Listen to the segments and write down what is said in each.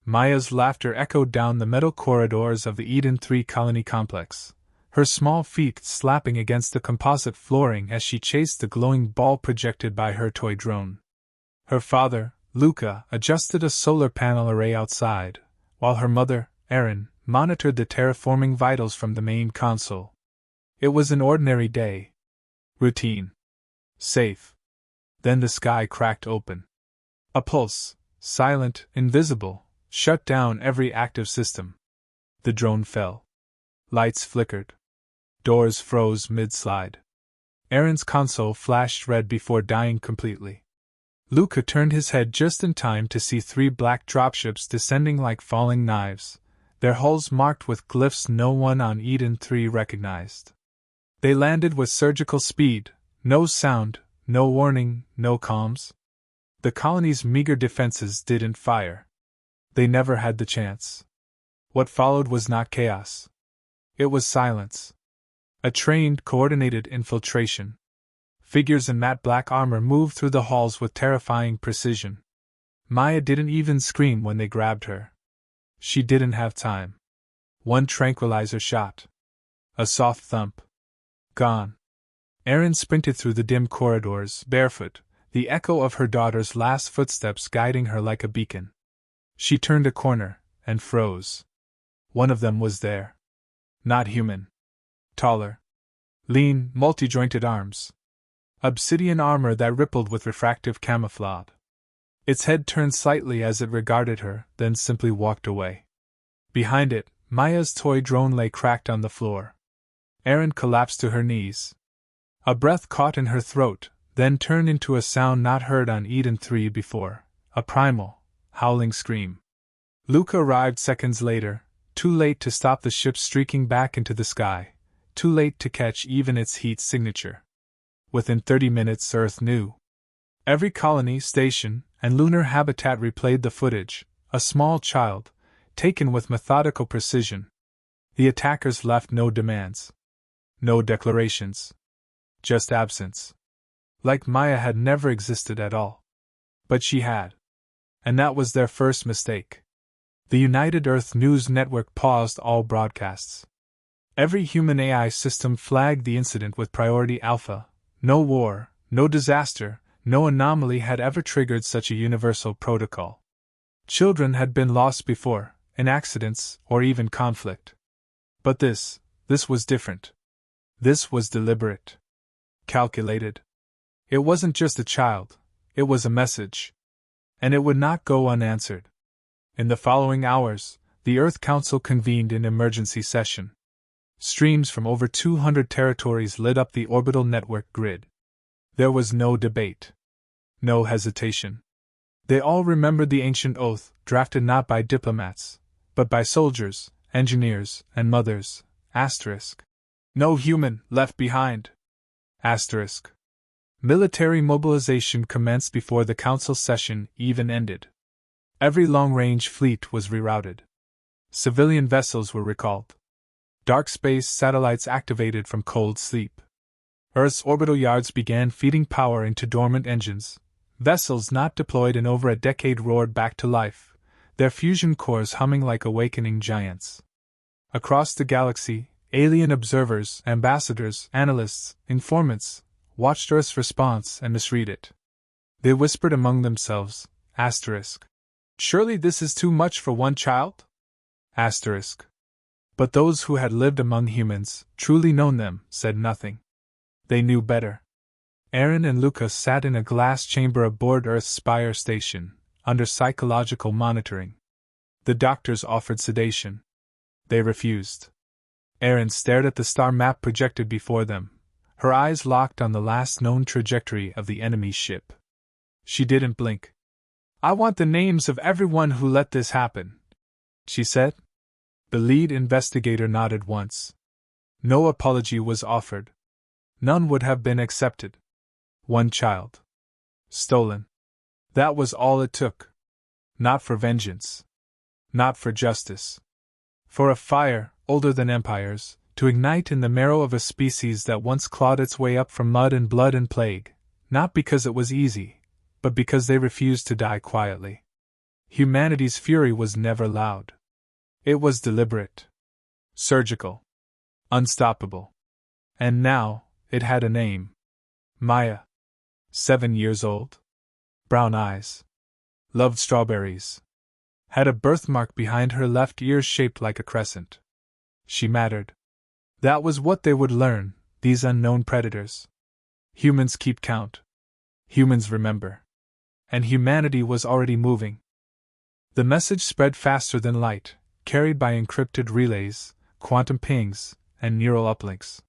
Maya's laughter echoed down the metal corridors of the Eden 3 colony complex, her small feet slapping against the composite flooring as she chased the glowing ball projected by her toy drone. Her father, Luca, adjusted a solar panel array outside, while her mother, Erin, monitored the terraforming vitals from the main console. It was an ordinary day. Routine. Safe. Then the sky cracked open. A pulse, silent, invisible, shut down every active system. The drone fell. Lights flickered. Doors froze mid-slide. Erin's console flashed red before dying completely. Luca turned his head just in time to see 3 black dropships descending like falling knives, their hulls marked with glyphs no one on Eden 3 recognized. They landed with surgical speed, no sound, no warning, no comms. The colony's meager defenses didn't fire. They never had the chance. What followed was not chaos. It was silence. A trained, coordinated infiltration. Figures in matte black armor moved through the halls with terrifying precision. Maya didn't even scream when they grabbed her. She didn't have time. One tranquilizer shot. A soft thump. Gone. Erin sprinted through the dim corridors, barefoot, the echo of her daughter's last footsteps guiding her like a beacon. She turned a corner, and froze. One of them was there. Not human. Taller. Lean, multi-jointed arms. Obsidian armor that rippled with refractive camouflage. Its head turned slightly as it regarded her, then simply walked away. Behind it, Maya's toy drone lay cracked on the floor. Erin collapsed to her knees. A breath caught in her throat, then turned into a sound not heard on Eden 3 before, a primal, howling scream. Luca arrived seconds later, too late to stop the ship streaking back into the sky, too late to catch even its heat signature. Within 30 minutes, Earth knew. Every colony, station, and lunar habitat replayed the footage, a small child, taken with methodical precision. The attackers left no demands. No declarations. Just absence. Like Maya had never existed at all. But she had. And that was their first mistake. The United Earth News Network paused all broadcasts. Every human AI system flagged the incident with priority alpha. No war, no disaster, no anomaly had ever triggered such a universal protocol. Children had been lost before, in accidents or even conflict. But this was different. This was deliberate. Calculated. It wasn't just a child, it was a message. And it would not go unanswered. In the following hours, the Earth Council convened an emergency session. Streams from over 200 territories lit up the orbital network grid. There was no debate. No hesitation. They all remembered the ancient oath, drafted not by diplomats, but by soldiers, engineers, and mothers. Asterisk. No human left behind. Asterisk. Military mobilization commenced before the council session even ended. Every long-range fleet was rerouted. Civilian vessels were recalled. Dark space satellites activated from cold sleep. Earth's orbital yards began feeding power into dormant engines. Vessels not deployed in over a decade roared back to life, their fusion cores humming like awakening giants. Across the galaxy, alien observers, ambassadors, analysts, informants, watched Earth's response and misread it. They whispered among themselves, asterisk. Surely this is too much for one child? Asterisk. But those who had lived among humans, truly known them, said nothing. They knew better. Erin and Luca sat in a glass chamber aboard Earth's Spire station, under psychological monitoring. The doctors offered sedation. They refused. Erin stared at the star map projected before them, her eyes locked on the last known trajectory of the enemy ship. She didn't blink. I want the names of everyone who let this happen, she said. The lead investigator nodded once. No apology was offered. None would have been accepted. One child. Stolen. That was all it took. Not for vengeance. Not for justice. For a fire, older than empires, to ignite in the marrow of a species that once clawed its way up from mud and blood and plague, not because it was easy, but because they refused to die quietly. Humanity's fury was never loud. It was deliberate, surgical, unstoppable. And now, it had a name. Maya. 7 years old. Brown eyes. Loved strawberries. Had a birthmark behind her left ear shaped like a crescent. She mattered. That was what they would learn, these unknown predators. Humans keep count. Humans remember. And humanity was already moving. The message spread faster than light, carried by encrypted relays, quantum pings, and neural uplinks.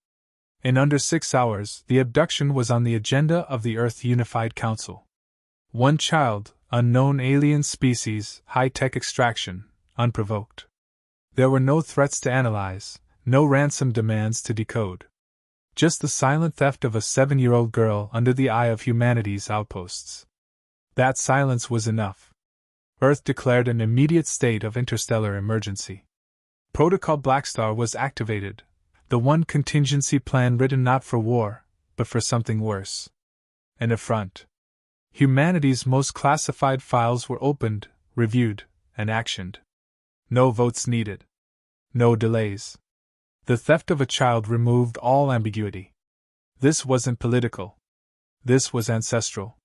In under 6 hours, the abduction was on the agenda of the Earth Unified Council. One child, unknown alien species, high-tech extraction, unprovoked. There were no threats to analyze, no ransom demands to decode. Just the silent theft of a 7-year-old girl under the eye of humanity's outposts. That silence was enough. Earth declared an immediate state of interstellar emergency. Protocol Blackstar was activated, the one contingency plan written not for war, but for something worse. An affront. Humanity's most classified files were opened, reviewed, and actioned. No votes needed. No delays. The theft of a child removed all ambiguity. This wasn't political. This was ancestral.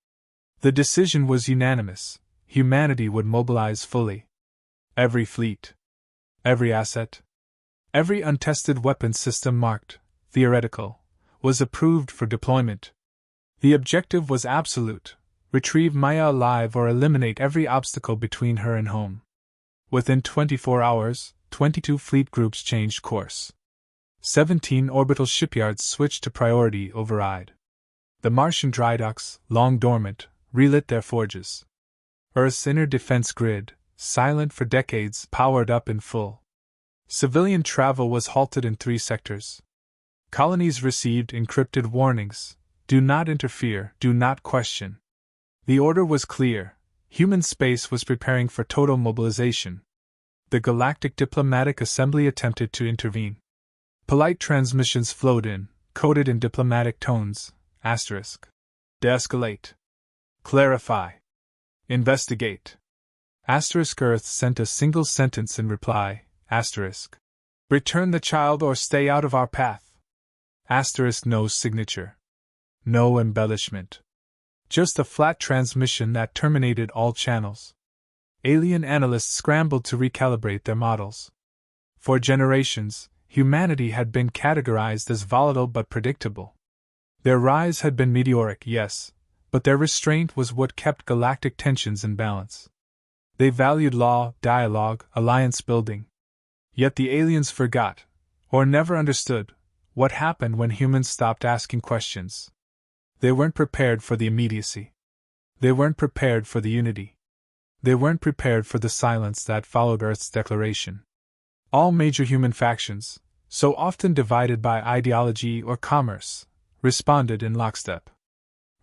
The decision was unanimous. Humanity would mobilize fully. Every fleet. Every asset. Every untested weapons system marked, theoretical, was approved for deployment. The objective was absolute: retrieve Maya alive or eliminate every obstacle between her and home. Within 24 hours, 22 fleet groups changed course. 17 orbital shipyards switched to priority override. The Martian dry docks, long dormant, relit their forges. Earth's inner defense grid, silent for decades, powered up in full. Civilian travel was halted in 3 sectors. Colonies received encrypted warnings: do not interfere, do not question. The order was clear: human space was preparing for total mobilization. The Galactic Diplomatic Assembly attempted to intervene. Polite transmissions flowed in, coded in diplomatic tones: asterisk. De-escalate. Clarify. Investigate. Asterisk. Earth sent a single sentence in reply: asterisk. Return the child or stay out of our path. Asterisk. No signature. No embellishment. Just a flat transmission that terminated all channels. Alien analysts scrambled to recalibrate their models. For generations, humanity had been categorized as volatile but predictable. Their rise had been meteoric, yes, but their restraint was what kept galactic tensions in balance. They valued law, dialogue, alliance building. Yet the aliens forgot, or never understood, what happened when humans stopped asking questions. They weren't prepared for the immediacy. They weren't prepared for the unity. They weren't prepared for the silence that followed Earth's declaration. All major human factions, so often divided by ideology or commerce, responded in lockstep.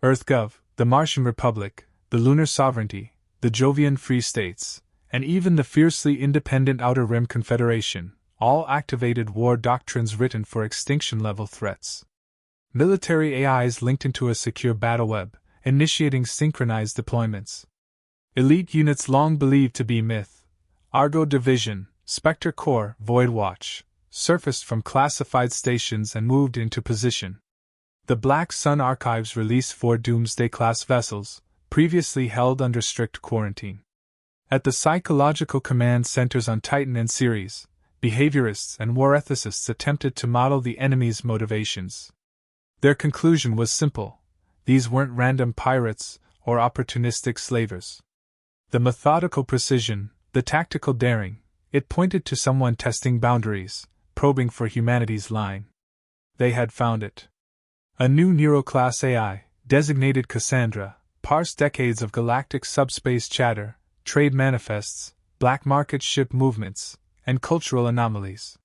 EarthGov, the Martian Republic, the Lunar Sovereignty, the Jovian Free States, and even the fiercely independent Outer Rim Confederation, all activated war doctrines written for extinction-level threats. Military AIs linked into a secure battle web, initiating synchronized deployments. Elite units long believed to be myth, Argo Division, Spectre Corps, Void Watch, surfaced from classified stations and moved into position. The Black Sun Archives released 4 Doomsday-class vessels, previously held under strict quarantine. At the psychological command centers on Titan and Ceres, behaviorists and war ethicists attempted to model the enemy's motivations. Their conclusion was simple: these weren't random pirates or opportunistic slavers. The methodical precision, the tactical daring, it pointed to someone testing boundaries, probing for humanity's line. They had found it. A new Nero-class AI, designated Cassandra, parsed decades of galactic subspace chatter, trade manifests, black market ship movements, and cultural anomalies.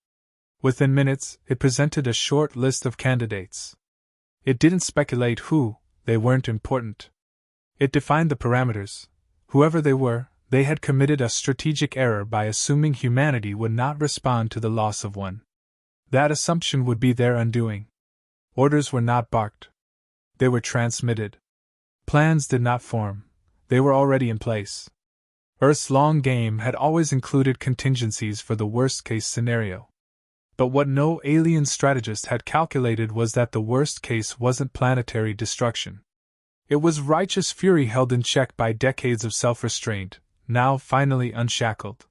Within minutes, it presented a short list of candidates. It didn't speculate who, they weren't important. It defined the parameters. Whoever they were, they had committed a strategic error by assuming humanity would not respond to the loss of one. That assumption would be their undoing. Orders were not barked. They were transmitted. Plans did not form. They were already in place. Earth's long game had always included contingencies for the worst-case scenario. But what no alien strategist had calculated was that the worst case wasn't planetary destruction. It was righteous fury held in check by decades of self-restraint, now finally unshackled.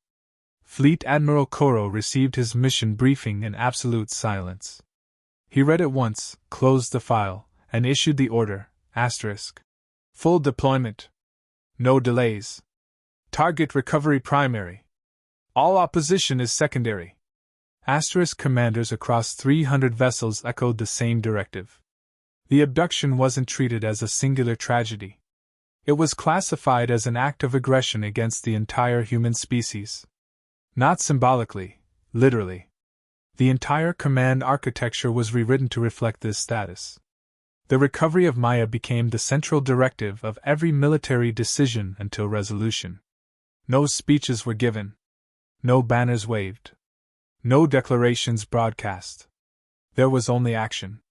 Fleet Admiral Koro received his mission briefing in absolute silence. He read it once, closed the file, and issued the order, **. Full deployment. No delays. Target recovery primary. All opposition is secondary. * Commanders across 300 vessels echoed the same directive. The abduction wasn't treated as a singular tragedy. It was classified as an act of aggression against the entire human species. Not symbolically, literally. The entire command architecture was rewritten to reflect this status. The recovery of Maya became the central directive of every military decision until resolution. No speeches were given. No banners waved. No declarations broadcast. There was only action.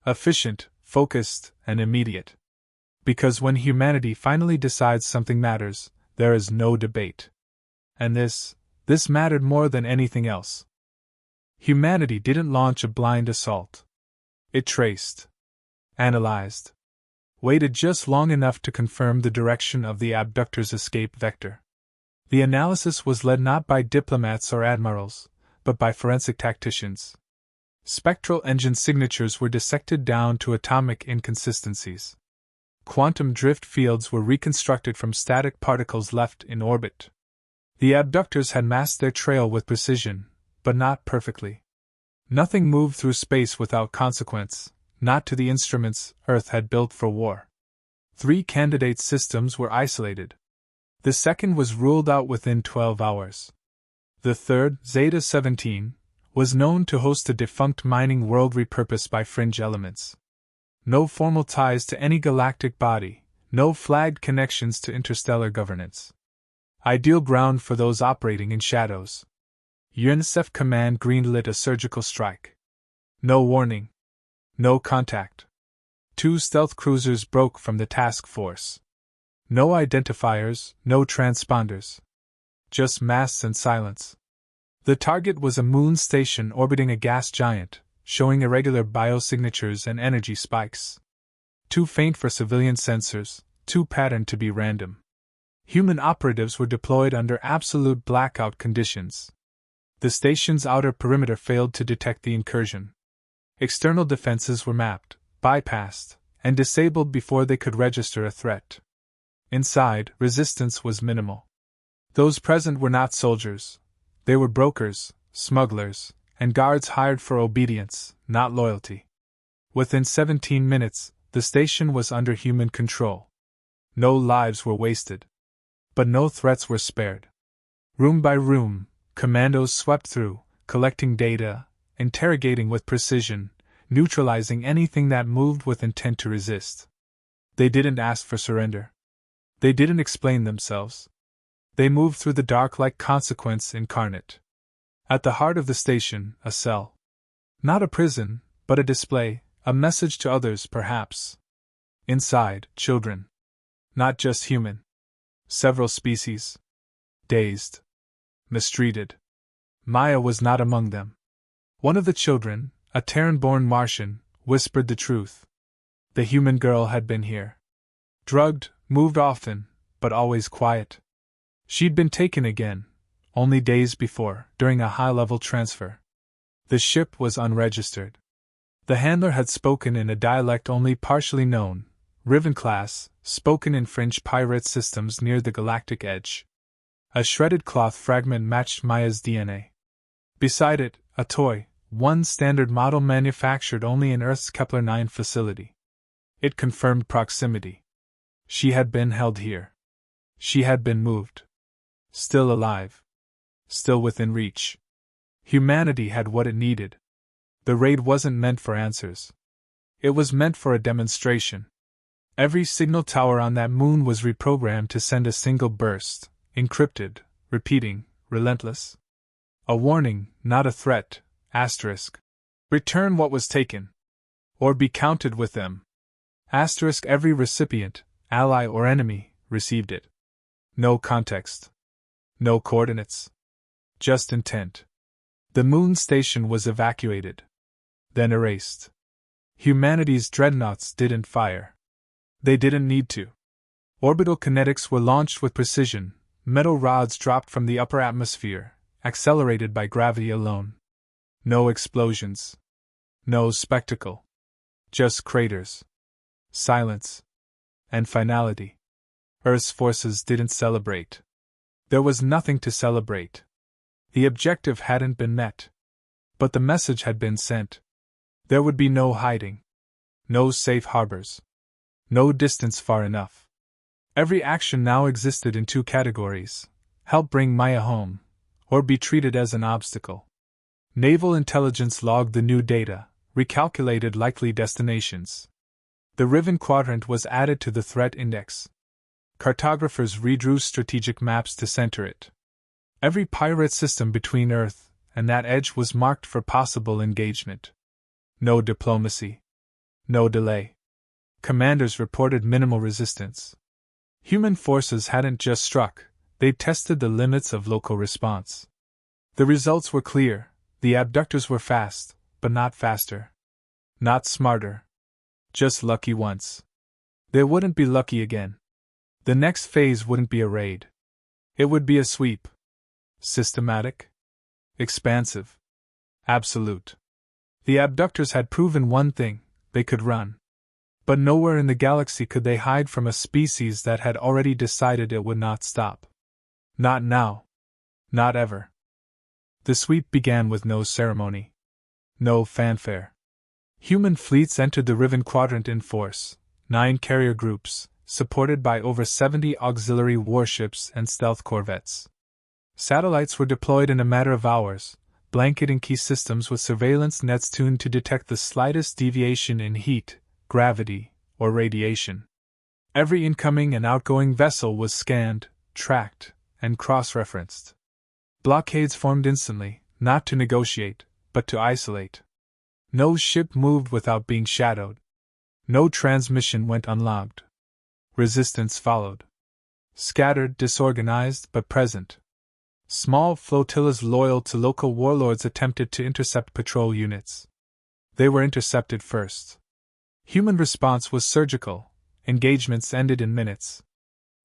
Efficient, focused, and immediate. Because when humanity finally decides something matters, there is no debate. And this mattered more than anything else. Humanity didn't launch a blind assault. It traced, analyzed, waited just long enough to confirm the direction of the abductor's escape vector. The analysis was led not by diplomats or admirals, but by forensic tacticians. Spectral engine signatures were dissected down to atomic inconsistencies. Quantum drift fields were reconstructed from static particles left in orbit. The abductors had masked their trail with precision, but not perfectly. Nothing moved through space without consequence, not to the instruments Earth had built for war. 3 candidate systems were isolated. The second was ruled out within 12 hours. The third, Zeta-17, was known to host a defunct mining world repurposed by fringe elements. No formal ties to any galactic body, no flagged connections to interstellar governance. Ideal ground for those operating in shadows. UNICEF Command greenlit a surgical strike. No warning. No contact. 2 stealth cruisers broke from the task force. No identifiers, no transponders. Just masts and silence. The target was a moon station orbiting a gas giant, showing irregular biosignatures and energy spikes. Too faint for civilian sensors, too patterned to be random. Human operatives were deployed under absolute blackout conditions. The station's outer perimeter failed to detect the incursion. External defenses were mapped, bypassed, and disabled before they could register a threat. Inside, resistance was minimal. Those present were not soldiers. They were brokers, smugglers, and guards hired for obedience, not loyalty. Within 17 minutes, the station was under human control. No lives were wasted. But no threats were spared. Room by room, commandos swept through, collecting data, interrogating with precision, neutralizing anything that moved with intent to resist. They didn't ask for surrender. They didn't explain themselves. They moved through the dark like consequence incarnate. At the heart of the station, a cell. Not a prison, but a display, a message to others, perhaps. Inside, children. Not just human. Several species. Dazed. Mistreated. Maya was not among them. One of the children, a Terran-born Martian, whispered the truth. The human girl had been here. Drugged, moved often, but always quiet. She'd been taken again, only days before, during a high-level transfer. The ship was unregistered. The handler had spoken in a dialect only partially known, Riven class, spoken in fringe pirate systems near the galactic edge. A shredded cloth fragment matched Maya's DNA. Beside it, a toy, one standard model manufactured only in Earth's Kepler-9 facility. It confirmed proximity. She had been held here. She had been moved. Still alive. Still within reach. Humanity had what it needed. The raid wasn't meant for answers. It was meant for a demonstration. Every signal tower on that moon was reprogrammed to send a single burst, encrypted, repeating, relentless. A warning, not a threat, *. Return what was taken. Or be counted with them. *. Every recipient, ally or enemy, received it. No context. No coordinates. Just intent. The moon station was evacuated. Then erased. Humanity's dreadnoughts didn't fire. They didn't need to. Orbital kinetics were launched with precision, metal rods dropped from the upper atmosphere, accelerated by gravity alone. No explosions. No spectacle. Just craters. Silence. And finality. Earth's forces didn't celebrate. There was nothing to celebrate. The objective hadn't been met. But the message had been sent. There would be no hiding. No safe harbors. No distance far enough. Every action now existed in two categories: help bring Maya home, or be treated as an obstacle. Naval intelligence logged the new data, recalculated likely destinations. The Riven Quadrant was added to the threat index. Cartographers redrew strategic maps to center it. Every pirate system between Earth and that edge was marked for possible engagement. No diplomacy. No delay. Commanders reported minimal resistance. Human forces hadn't just struck, they'd tested the limits of local response. The results were clear: the abductors were fast, but not faster. Not smarter. Just lucky once. They wouldn't be lucky again. The next phase wouldn't be a raid. It would be a sweep. Systematic. Expansive. Absolute. The abductors had proven one thing: they could run. But nowhere in the galaxy could they hide from a species that had already decided it would not stop. Not now. Not ever. The sweep began with no ceremony. No fanfare. Human fleets entered the Riven Quadrant in force, 9 carrier groups, supported by over 70 auxiliary warships and stealth corvettes. Satellites were deployed in a matter of hours, blanketing key systems with surveillance nets tuned to detect the slightest deviation in heat, gravity, or radiation. Every incoming and outgoing vessel was scanned, tracked, and cross-referenced. Blockades formed instantly, not to negotiate, but to isolate. No ship moved without being shadowed. No transmission went unlogged. Resistance followed. Scattered, disorganized, but present. Small flotillas loyal to local warlords attempted to intercept patrol units. They were intercepted first. Human response was surgical. Engagements ended in minutes.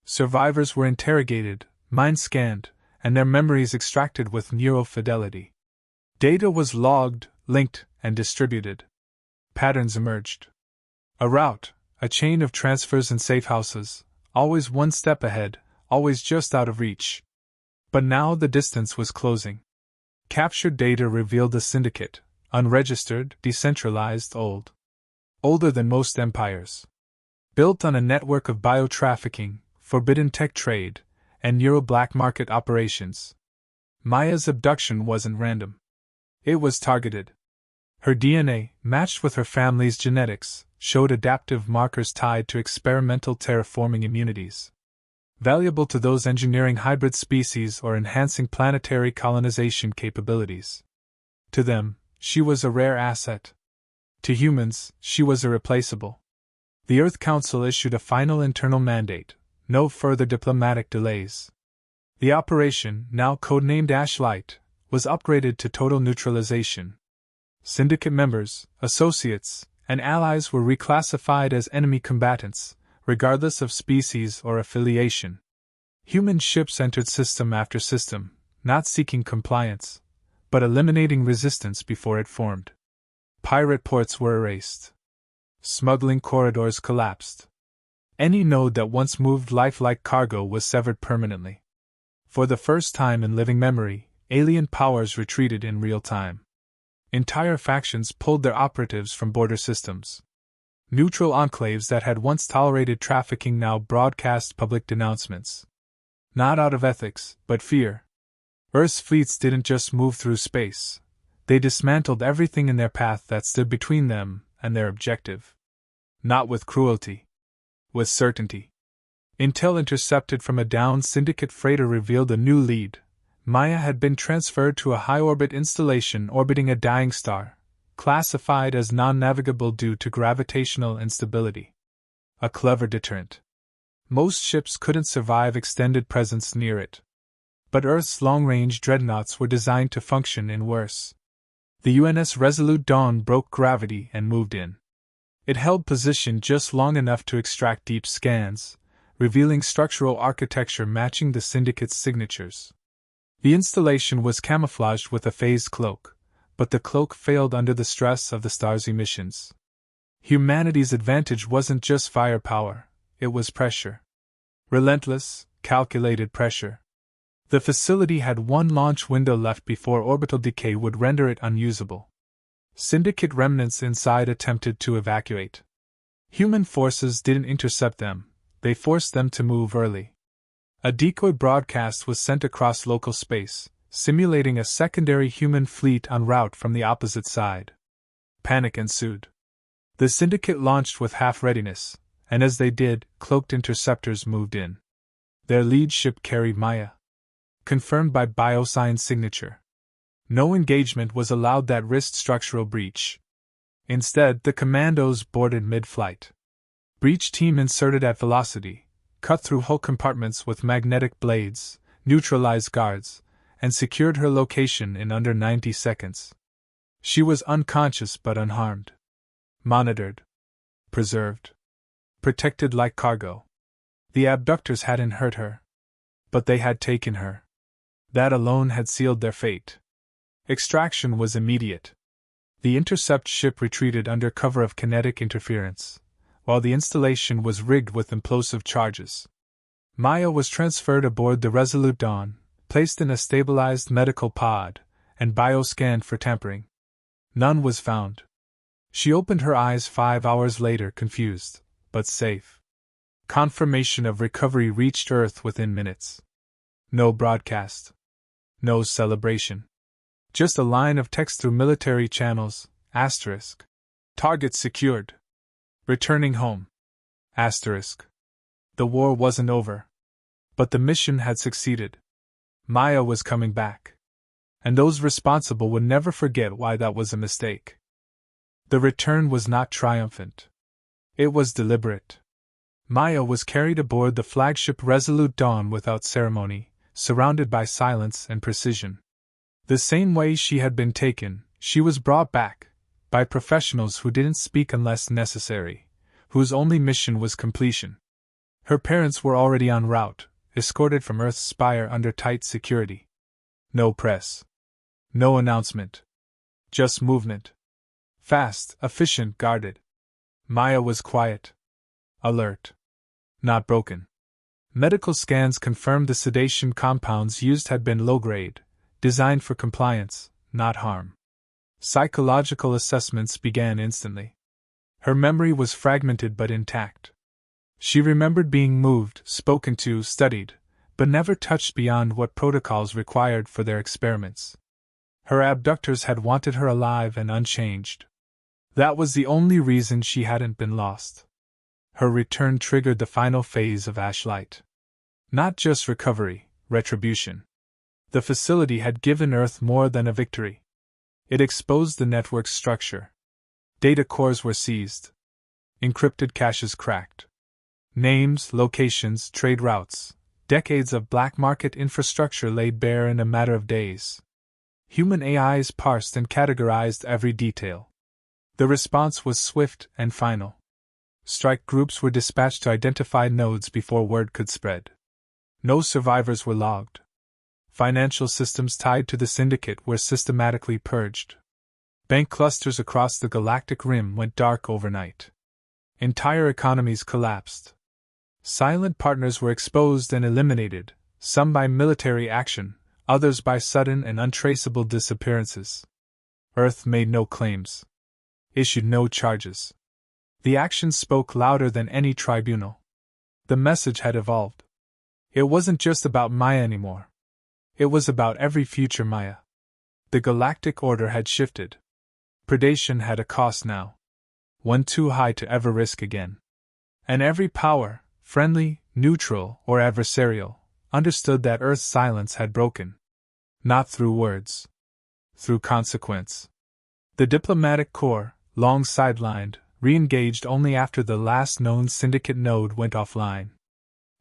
Survivors were interrogated, mind scanned, and their memories extracted with neurofidelity. Data was logged, linked, and distributed. Patterns emerged. A route, a chain of transfers and safe houses, always one step ahead, always just out of reach. But now the distance was closing. Captured data revealed a syndicate, unregistered, decentralized, old. Older than most empires. Built on a network of bio-trafficking, forbidden tech trade, and Euro-black market operations. Maya's abduction wasn't random. It was targeted. Her DNA, matched with her family's genetics, showed adaptive markers tied to experimental terraforming immunities. Valuable to those engineering hybrid species or enhancing planetary colonization capabilities. To them, she was a rare asset. To humans, she was irreplaceable. The Earth Council issued a final internal mandate: no further diplomatic delays. The operation, now codenamed Ashlight, was upgraded to total neutralization. Syndicate members, associates, and allies were reclassified as enemy combatants, regardless of species or affiliation. Human ships entered system after system, not seeking compliance, but eliminating resistance before it formed. Pirate ports were erased. Smuggling corridors collapsed. Any node that once moved lifelike cargo was severed permanently. For the first time in living memory, alien powers retreated in real time. Entire factions pulled their operatives from border systems. Neutral enclaves that had once tolerated trafficking now broadcast public denouncements. Not out of ethics, but fear. Earth's fleets didn't just move through space. They dismantled everything in their path that stood between them and their objective. Not with cruelty. With certainty. Intel intercepted from a downed syndicate freighter revealed a new lead. Maya had been transferred to a high-orbit installation orbiting a dying star, classified as non-navigable due to gravitational instability. A clever deterrent. Most ships couldn't survive extended presence near it. But Earth's long-range dreadnoughts were designed to function in worse. The UNS Resolute Dawn broke gravity and moved in. It held position just long enough to extract deep scans, revealing structural architecture matching the Syndicate's signatures. The installation was camouflaged with a phased cloak, but the cloak failed under the stress of the star's emissions. Humanity's advantage wasn't just firepower, it was pressure. Relentless, calculated pressure. The facility had one launch window left before orbital decay would render it unusable. Syndicate remnants inside attempted to evacuate. Human forces didn't intercept them, they forced them to move early. A decoy broadcast was sent across local space, simulating a secondary human fleet en route from the opposite side. Panic ensued. The Syndicate launched with half readiness, and as they did, cloaked interceptors moved in. Their lead ship carried Maya. Confirmed by biosign signature. No engagement was allowed that risked structural breach. Instead, the commandos boarded mid-flight. Breach team inserted at velocity, cut through hull compartments with magnetic blades, neutralized guards, and secured her location in under 90 seconds. She was unconscious but unharmed. Monitored. Preserved. Protected like cargo. The abductors hadn't hurt her. But they had taken her. That alone had sealed their fate. Extraction was immediate. The intercept ship retreated under cover of kinetic interference, while the installation was rigged with implosive charges. Maya was transferred aboard the Resolute Dawn, placed in a stabilized medical pod, and bioscanned for tampering. None was found. She opened her eyes 5 hours later, confused, but safe. Confirmation of recovery reached Earth within minutes. No broadcast. No celebration. Just a line of text through military channels, asterisk. Target secured. Returning home. Asterisk. The war wasn't over. But the mission had succeeded. Maya was coming back. And those responsible would never forget why that was a mistake. The return was not triumphant. It was deliberate. Maya was carried aboard the flagship Resolute Dawn without ceremony, surrounded by silence and precision. The same way she had been taken, she was brought back, by professionals who didn't speak unless necessary, whose only mission was completion. Her parents were already en route, escorted from Earth's spire under tight security. No press. No announcement. Just movement. Fast, efficient, guarded. Maya was quiet. Alert. Not broken. Medical scans confirmed the sedation compounds used had been low-grade, designed for compliance, not harm. Psychological assessments began instantly. Her memory was fragmented but intact. She remembered being moved, spoken to, studied, but never touched beyond what protocols required for their experiments. Her abductors had wanted her alive and unchanged. That was the only reason she hadn't been lost. Her return triggered the final phase of Ashlight. Not just recovery, retribution. The facility had given Earth more than a victory. It exposed the network's structure. Data cores were seized. Encrypted caches cracked. Names, locations, trade routes, decades of black market infrastructure laid bare in a matter of days. Human AIs parsed and categorized every detail. The response was swift and final. Strike groups were dispatched to identify nodes before word could spread. No survivors were logged. Financial systems tied to the Syndicate were systematically purged. Bank clusters across the galactic rim went dark overnight. Entire economies collapsed. Silent partners were exposed and eliminated, some by military action, others by sudden and untraceable disappearances. Earth made no claims. Issued no charges. The actions spoke louder than any tribunal. The message had evolved. It wasn't just about Maya anymore. It was about every future Maya. The galactic order had shifted. Predation had a cost now. One too high to ever risk again. And every power, friendly, neutral, or adversarial, understood that Earth's silence had broken. Not through words. Through consequence. The diplomatic corps, long sidelined, re-engaged only after the last known Syndicate node went offline.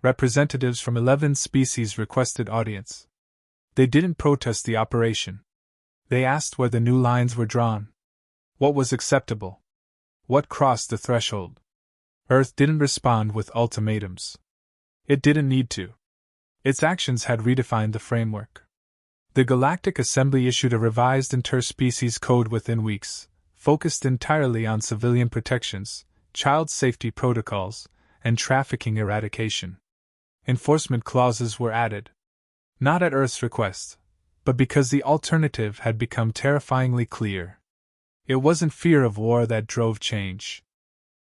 Representatives from 11 species requested audience. They didn't protest the operation. They asked where the new lines were drawn. What was acceptable? What crossed the threshold? Earth didn't respond with ultimatums. It didn't need to. Its actions had redefined the framework. The Galactic Assembly issued a revised interspecies code within weeks, focused entirely on civilian protections, child safety protocols, and trafficking eradication. Enforcement clauses were added. Not at Earth's request, but because the alternative had become terrifyingly clear. It wasn't fear of war that drove change.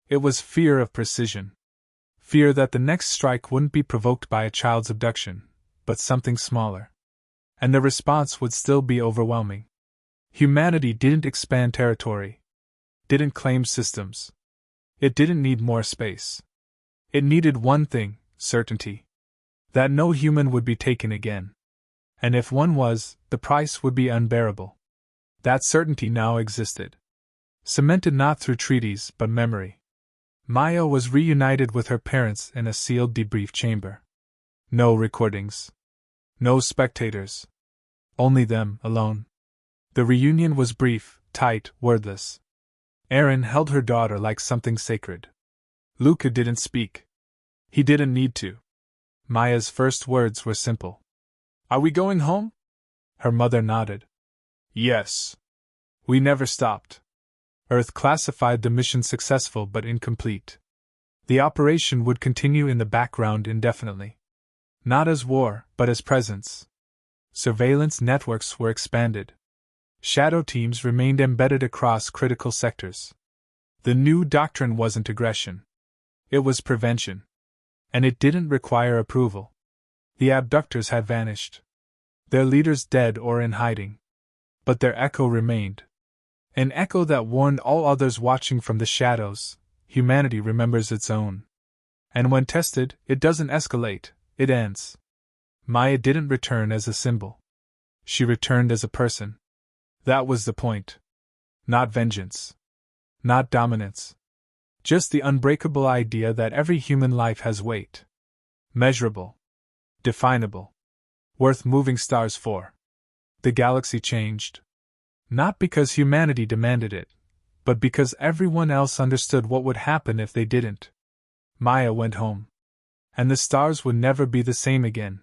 It was fear of precision. Fear that the next strike wouldn't be provoked by a child's abduction, but something smaller. And the response would still be overwhelming. Humanity didn't expand territory. Didn't claim systems. It didn't need more space. It needed one thing, certainty. That no human would be taken again. And if one was, the price would be unbearable. That certainty now existed. Cemented not through treaties but memory. Maya was reunited with her parents in a sealed debrief chamber. No recordings. No spectators. Only them, alone. The reunion was brief, tight, wordless. Erin held her daughter like something sacred. Luca didn't speak. He didn't need to. Maya's first words were simple. "Are we going home?" Her mother nodded. "Yes. We never stopped." Earth classified the mission successful but incomplete. The operation would continue in the background indefinitely. Not as war, but as presence. Surveillance networks were expanded. Shadow teams remained embedded across critical sectors. The new doctrine wasn't aggression. It was prevention. And it didn't require approval. The abductors had vanished. Their leaders dead or in hiding. But their echo remained. An echo that warned all others watching from the shadows: humanity remembers its own. And when tested, it doesn't escalate, it ends. Maya didn't return as a symbol. She returned as a person. That was the point. Not vengeance. Not dominance. Just the unbreakable idea that every human life has weight. Measurable. Definable. Worth moving stars for. The galaxy changed. Not because humanity demanded it, but because everyone else understood what would happen if they didn't. Maya went home. And the stars would never be the same again.